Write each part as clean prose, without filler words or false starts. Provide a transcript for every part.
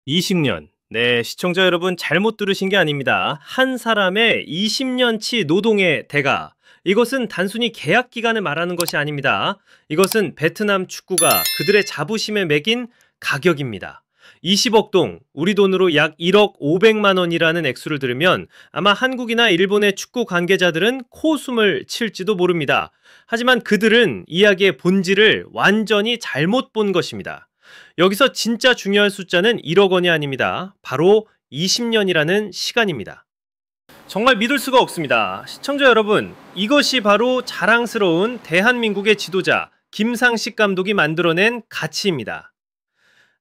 20년. 네, 시청자 여러분 잘못 들으신 게 아닙니다. 한 사람의 20년치 노동의 대가. 이것은 단순히 계약 기간을 말하는 것이 아닙니다. 이것은 베트남 축구가 그들의 자부심에 매긴 가격입니다. 20억 동, 우리 돈으로 약 1억 500만 원이라는 액수를 들으면 아마 한국이나 일본의 축구 관계자들은 코웃음을 칠지도 모릅니다. 하지만 그들은 이야기의 본질을 완전히 잘못 본 것입니다. 여기서 진짜 중요한 숫자는 1억 원이 아닙니다. 바로 20년이라는 시간입니다. 정말 믿을 수가 없습니다. 시청자 여러분, 이것이 바로 자랑스러운 대한민국의 지도자 김상식 감독이 만들어낸 가치입니다.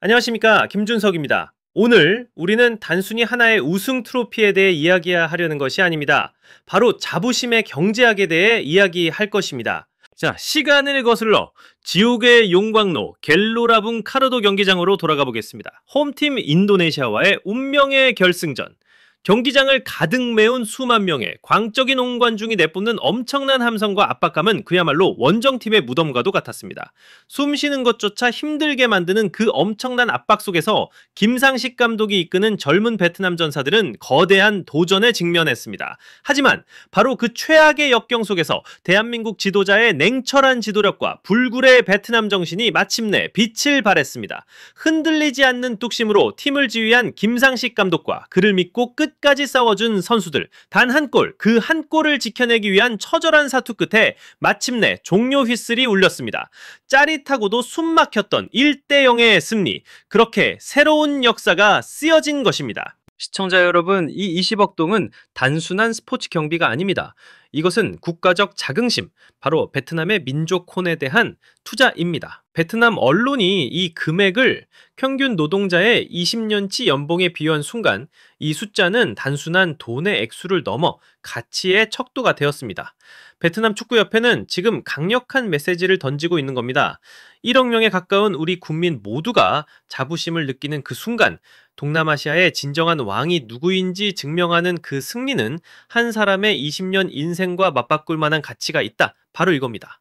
안녕하십니까, 김준석입니다. 오늘 우리는 단순히 하나의 우승 트로피에 대해 이야기하려는 것이 아닙니다. 바로 자부심의 경제학에 대해 이야기할 것입니다. 자, 시간을 거슬러 지옥의 용광로 갤로라붕 카르도 경기장으로 돌아가 보겠습니다. 홈팀 인도네시아와의 운명의 결승전. 경기장을 가득 메운 수만 명의 광적인 홍관중이 내뿜는 엄청난 함성과 압박감은 그야말로 원정팀의 무덤과도 같았습니다. 숨 쉬는 것조차 힘들게 만드는 그 엄청난 압박 속에서 김상식 감독이 이끄는 젊은 베트남 전사들은 거대한 도전에 직면했습니다. 하지만 바로 그 최악의 역경 속에서 대한민국 지도자의 냉철한 지도력과 불굴의 베트남 정신이 마침내 빛을 발했습니다. 흔들리지 않는 뚝심으로 팀을 지휘한 김상식 감독과 그를 믿고 끝까지 싸워준 선수들, 단 한 골, 그 한 골을 지켜내기 위한 처절한 사투 끝에 마침내 종료 휘슬이 울렸습니다. 짜릿하고도 숨막혔던 1대0의 승리, 그렇게 새로운 역사가 쓰여진 것입니다. 시청자 여러분, 이 20억 동은 단순한 스포츠 경비가 아닙니다. 이것은 국가적 자긍심, 바로 베트남의 민족혼에 대한 투자입니다. 베트남 언론이 이 금액을 평균 노동자의 20년치 연봉에 비유한 순간 이 숫자는 단순한 돈의 액수를 넘어 가치의 척도가 되었습니다. 베트남 축구협회는 지금 강력한 메시지를 던지고 있는 겁니다. 1억 명에 가까운 우리 국민 모두가 자부심을 느끼는 그 순간, 동남아시아의 진정한 왕이 누구인지 증명하는 그 승리는 한 사람의 20년 인생과 맞바꿀 만한 가치가 있다. 바로 이겁니다.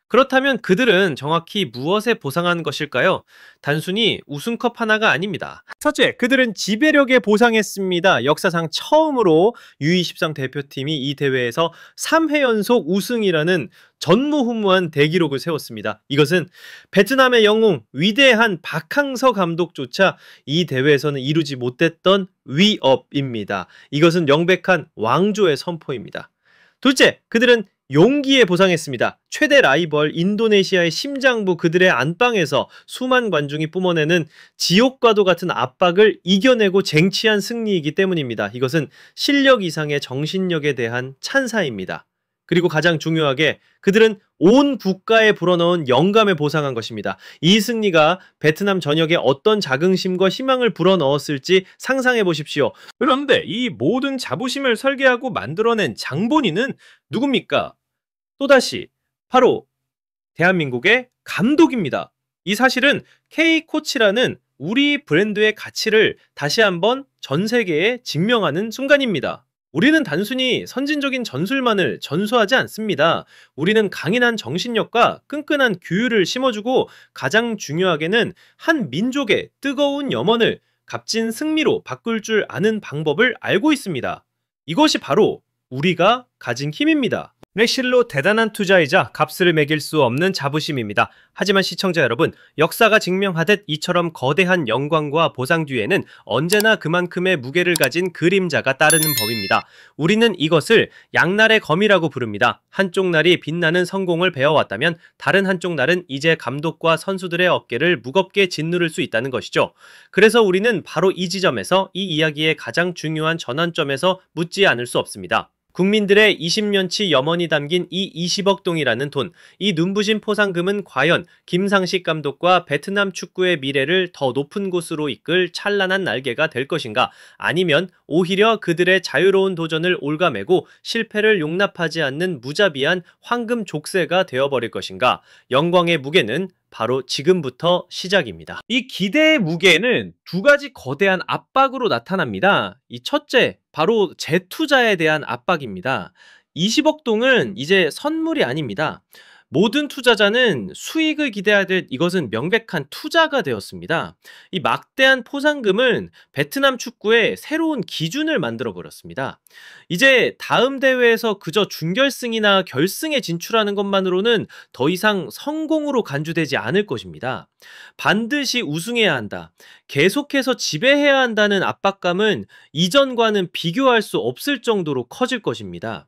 그렇다면 그들은 정확히 무엇에 보상한 것일까요? 단순히 우승컵 하나가 아닙니다. 첫째, 그들은 지배력에 보상했습니다. 역사상 처음으로 U23 대표팀이 이 대회에서 3회 연속 우승이라는 전무후무한 대기록을 세웠습니다. 이것은 베트남의 영웅, 위대한 박항서 감독조차 이 대회에서는 이루지 못했던 위업입니다. 이것은 명백한 왕조의 선포입니다. 둘째, 그들은 용기에 보상했습니다. 최대 라이벌 인도네시아의 심장부 그들의 안방에서 수만 관중이 뿜어내는 지옥과도 같은 압박을 이겨내고 쟁취한 승리이기 때문입니다. 이것은 실력 이상의 정신력에 대한 찬사입니다. 그리고 가장 중요하게 그들은 온 국가에 불어넣은 영감에 보상한 것입니다. 이 승리가 베트남 전역에 어떤 자긍심과 희망을 불어넣었을지 상상해 보십시오. 그런데 이 모든 자부심을 설계하고 만들어낸 장본인은 누굽니까? 또다시 바로 대한민국의 감독입니다. 이 사실은 K코치라는 우리 브랜드의 가치를 다시 한번 전 세계에 증명하는 순간입니다. 우리는 단순히 선진적인 전술만을 전수하지 않습니다. 우리는 강인한 정신력과 끈끈한 규율을 심어주고 가장 중요하게는 한 민족의 뜨거운 염원을 값진 승리로 바꿀 줄 아는 방법을 알고 있습니다. 이것이 바로 우리가 가진 힘입니다. 네, 실로 대단한 투자이자 값을 매길 수 없는 자부심입니다. 하지만 시청자 여러분, 역사가 증명하듯 이처럼 거대한 영광과 보상 뒤에는 언제나 그만큼의 무게를 가진 그림자가 따르는 법입니다. 우리는 이것을 양날의 검이라고 부릅니다. 한쪽 날이 빛나는 성공을 배워왔다면 다른 한쪽 날은 이제 감독과 선수들의 어깨를 무겁게 짓누를 수 있다는 것이죠. 그래서 우리는 바로 이 지점에서 이 이야기의 가장 중요한 전환점에서 묻지 않을 수 없습니다. 국민들의 20년치 염원이 담긴 이 20억 동이라는 돈, 이 눈부신 포상금은 과연 김상식 감독과 베트남 축구의 미래를 더 높은 곳으로 이끌 찬란한 날개가 될 것인가? 아니면 오히려 그들의 자유로운 도전을 옭아매고 실패를 용납하지 않는 무자비한 황금 족쇄가 되어버릴 것인가? 영광의 무게는 바로 지금부터 시작입니다. 이 기대의 무게는 두 가지 거대한 압박으로 나타납니다. 이 첫째, 바로 재투자에 대한 압박입니다. 20억 동은 이제 선물이 아닙니다. 모든 투자자는 수익을 기대하듯 이것은 명백한 투자가 되었습니다. 이 막대한 포상금은 베트남 축구에 새로운 기준을 만들어 버렸습니다. 이제 다음 대회에서 그저 준결승이나 결승에 진출하는 것만으로는 더 이상 성공으로 간주되지 않을 것입니다. 반드시 우승해야 한다. 계속해서 지배해야 한다는 압박감은 이전과는 비교할 수 없을 정도로 커질 것입니다.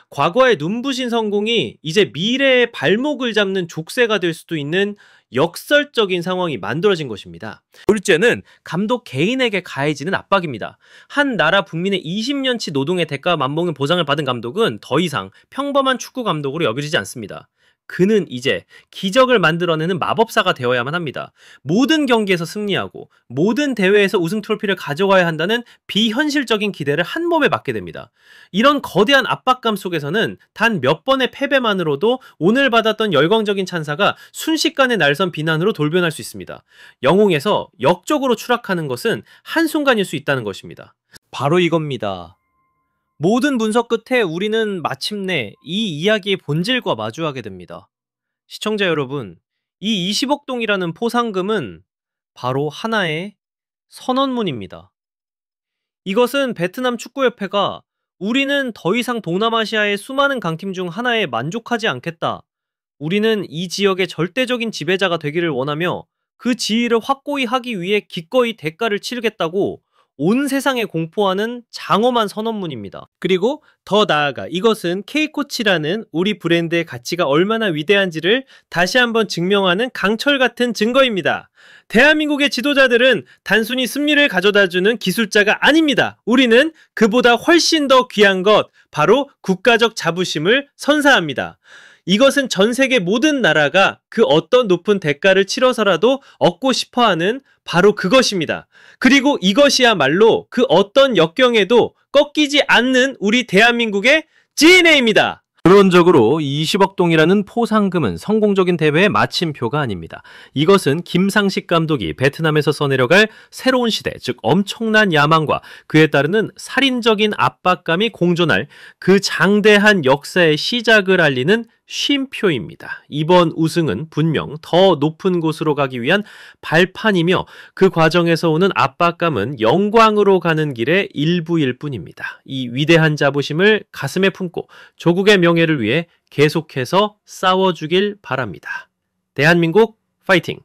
과거의 눈부신 성공이 이제 미래의 발목을 잡는 족쇄가 될 수도 있는 역설적인 상황이 만들어진 것입니다. 둘째는 감독 개인에게 가해지는 압박입니다. 한 나라 국민의 20년치 노동의 대가와 맞먹는 보상을 받은 감독은 더 이상 평범한 축구 감독으로 여겨지지 않습니다. 그는 이제 기적을 만들어내는 마법사가 되어야만 합니다. 모든 경기에서 승리하고 모든 대회에서 우승 트로피를 가져가야 한다는 비현실적인 기대를 한 몸에 맡게 됩니다. 이런 거대한 압박감 속에서는 단 몇 번의 패배만으로도 오늘 받았던 열광적인 찬사가 순식간에 날선 비난으로 돌변할 수 있습니다. 영웅에서 역적으로 추락하는 것은 한순간일 수 있다는 것입니다. 바로 이겁니다. 모든 분석 끝에 우리는 마침내 이 이야기의 본질과 마주하게 됩니다. 시청자 여러분, 이 20억 동이라는 포상금은 바로 하나의 선언문입니다. 이것은 베트남 축구협회가 우리는 더 이상 동남아시아의 수많은 강팀 중 하나에 만족하지 않겠다. 우리는 이 지역의 절대적인 지배자가 되기를 원하며 그 지위를 확고히 하기 위해 기꺼이 대가를 치르겠다고 온 세상에 공포하는 장엄한 선언문입니다. 그리고 더 나아가 이것은 K코치라는 우리 브랜드의 가치가 얼마나 위대한지를 다시 한번 증명하는 강철 같은 증거입니다. 대한민국의 지도자들은 단순히 승리를 가져다주는 기술자가 아닙니다. 우리는 그보다 훨씬 더 귀한 것, 바로 국가적 자부심을 선사합니다. 이것은 전 세계 모든 나라가 그 어떤 높은 대가를 치러서라도 얻고 싶어하는 바로 그것입니다. 그리고 이것이야말로 그 어떤 역경에도 꺾이지 않는 우리 대한민국의 DNA입니다. 결론적으로 20억 동이라는 포상금은 성공적인 대회의 마침표가 아닙니다. 이것은 김상식 감독이 베트남에서 써내려갈 새로운 시대, 즉 엄청난 야망과 그에 따르는 살인적인 압박감이 공존할 그 장대한 역사의 시작을 알리는 쉼표입니다. 이번 우승은 분명 더 높은 곳으로 가기 위한 발판이며 그 과정에서 오는 압박감은 영광으로 가는 길의 일부일 뿐입니다. 이 위대한 자부심을 가슴에 품고 조국의 명예를 위해 계속해서 싸워주길 바랍니다. 대한민국 파이팅!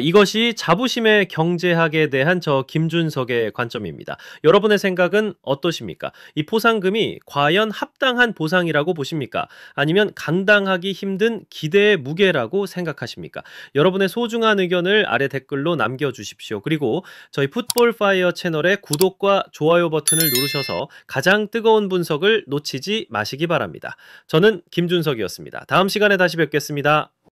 이것이 자부심의 경제학에 대한 저 김준석의 관점입니다. 여러분의 생각은 어떠십니까? 이 포상금이 과연 합당한 보상이라고 보십니까? 아니면 감당하기 힘든 기대의 무게라고 생각하십니까? 여러분의 소중한 의견을 아래 댓글로 남겨주십시오. 그리고 저희 풋볼파이어 채널의 구독과 좋아요 버튼을 누르셔서 가장 뜨거운 분석을 놓치지 마시기 바랍니다. 저는 김준석이었습니다. 다음 시간에 다시 뵙겠습니다.